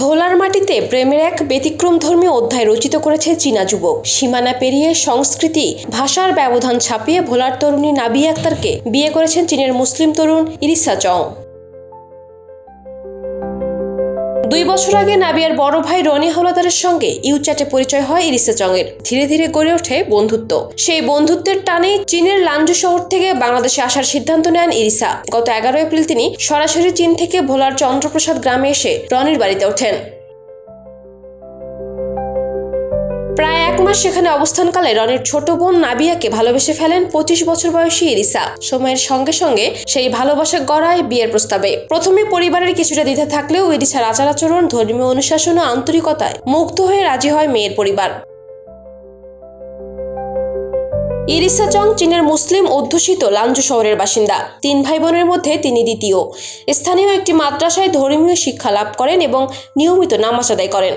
ভোলার মাটিতে প্রেমের এক ব্যতিক্রমধর্মী অধ্যায় রচিত করেছে চীনা যুবক। সীমানা পেরিয়ে সংস্কৃতি ভাষার ব্যবধান ছাপিয়ে ভোলার তরুণী নাবিয়া আক্তারকে বিয়ে করেছেন চীনের মুসলিম তরুণ ইরিসা চং। 2 বছর আগে নাবিয়ার বড় ভাই রনি হাওলাদারের সঙ্গে ইউচ্যাটে পরিচয় হয় ইরিসা চংয়ের। ধীরে ধীরে গড়ে ওঠে বন্ধুত্ব। সেই বন্ধুত্বের টানেই চীনের লানজু শহর থেকে বাংলাদেশে আসার সিদ্ধান্ত নেন ইরিসা। গত 11 এপ্রিল তিনি সরাসরি চীন থেকে ভোলার চন্দ্রপ্রসাদ গ্রামে এসে রনির বাড়িতে ওঠেন। প্রায় 1 মাস সেখানে অবস্থানকালে রনির ছোট বোন নাবিয়াকে ভালোবেসে ফেলেন 25 বছর বয়সী ইরিসা। সময়ের সঙ্গে সঙ্গে সেই ভালোবাসা গড়ায় বিয়ের প্রস্তাবে। প্রথমে পরিবারের কিছুটা দ্বিধা থাকলেও ইরিসার আচার আচরণ, ধর্মীয় অনুশাসন ও আন্তরিকতায় মুগ্ধ হয়ে রাজি হয় মেয়ের পরিবার। ইরিসা চং চীনের মুসলিম অধ্যুষিত লানজু শহরের বাসিন্দা। 3 ভাই বোনের মধ্যে তিনি দ্বিতীয়। স্থানীয় একটি মাদ্রাসায় ধর্মীয় শিক্ষা লাভ করেন এবং নিয়মিত নামাজ আদায় করেন।